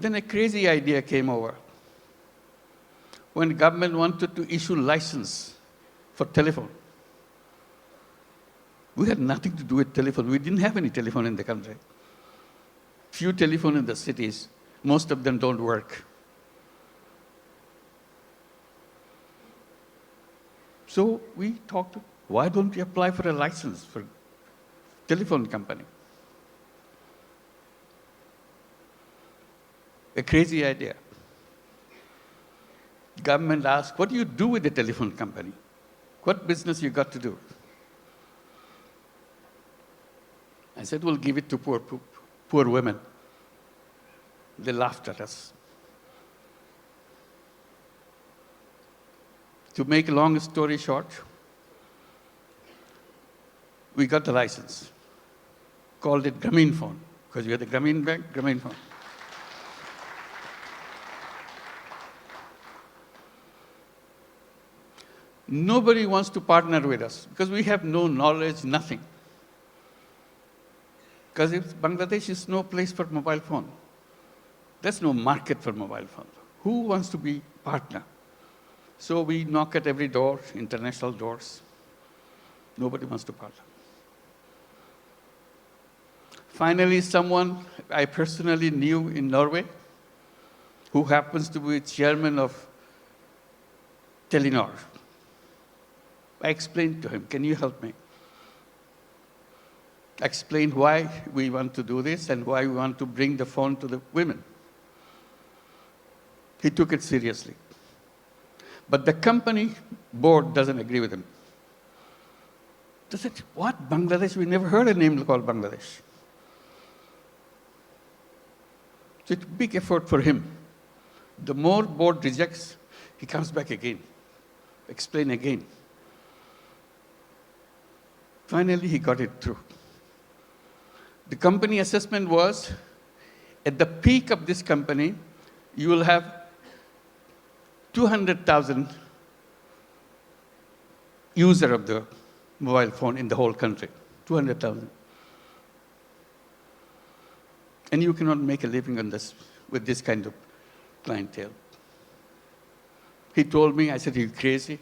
Then a crazy idea came over. When the government wanted to issue license for telephone, we had nothing to do with telephone. We didn't have any telephone in the country. Few telephone in the cities, most of them don't work. So we talked, why don't we apply for a license for telephone company? A crazy idea. Government asked, what do you do with the telephone company? What business you got to do? I said, we'll give it to poor women. They laughed at us. To make a long story short, we got the license, called it Grameephone, because we had the Grameephone. Nobody wants to partner with us because we have no knowledge, nothing. Because Bangladesh is no place for mobile phone. There's no market for mobile phone. Who wants to be partner? So we knock at every door, international doors. Nobody wants to partner. Finally, someone I personally knew in Norway, who happens to be chairman of Telenor. I explained to him, can you help me? I explained why we want to do this and why we want to bring the phone to the women. He took it seriously. But the company board doesn't agree with him. They said, what, Bangladesh? We never heard a name called Bangladesh. So it's a big effort for him. The more board rejects, he comes back again, explain again. Finally, he got it through. The company assessment was, at the peak of this company, you will have 200,000 user of the mobile phone in the whole country, 200,000. And you cannot make a living on this with this kind of clientele. He told me, I said, are you crazy?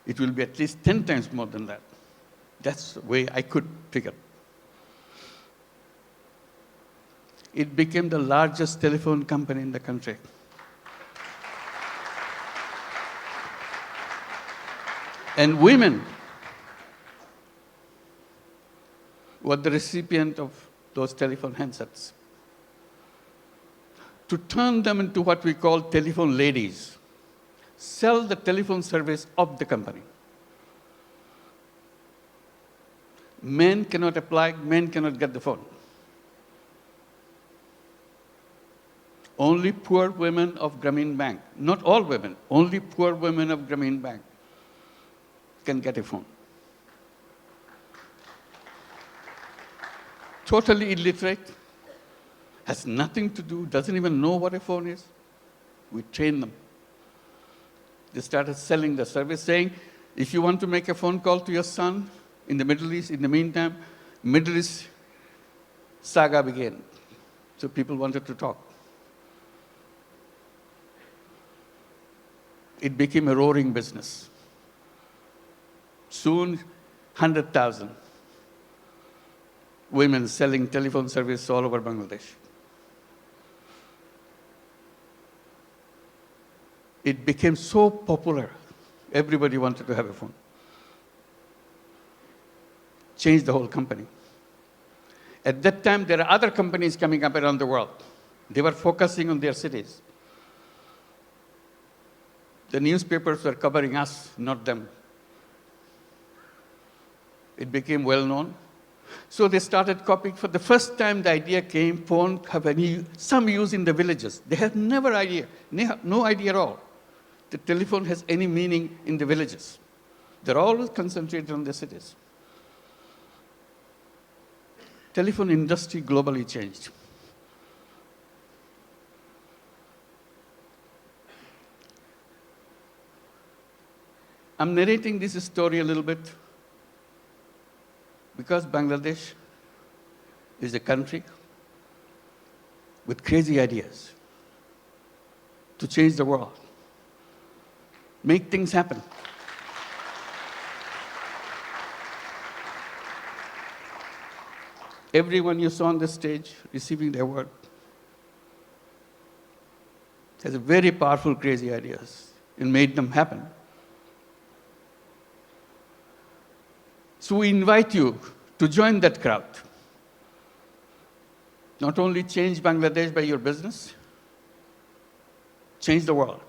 It will be at least 10 times more than that. That's the way I could figure. It became the largest telephone company in the country. And women were the recipient of those telephone handsets. To turn them into what we call telephone ladies, sell the telephone service of the company. Men cannot apply, men cannot get the phone. Only poor women of Grameen Bank, not all women, only poor women of Grameen Bank can get a phone. Totally illiterate, has nothing to do, doesn't even know what a phone is. We train them. They started selling the service, saying, if you want to make a phone call to your son in the Middle East, in the meantime, Middle East saga began. So people wanted to talk. It became a roaring business. Soon, 100,000 women selling telephone service all over Bangladesh. It became so popular, everybody wanted to have a phone. Changed the whole company. At that time, there are other companies coming up around the world. They were focusing on their cities. The newspapers were covering us, not them. It became well known. So they started copying. For the first time, the idea came, phone have some use in the villages. They had no idea at all that telephone has any meaning in the villages. They're always concentrated on the cities. Telephone industry globally changed. I'm narrating this story a little bit because Bangladesh is a country with crazy ideas to change the world, make things happen. Everyone you saw on the stage receiving the award has very powerful, crazy ideas and made them happen. So we invite you to join that crowd. Not only change Bangladesh by your business, change the world.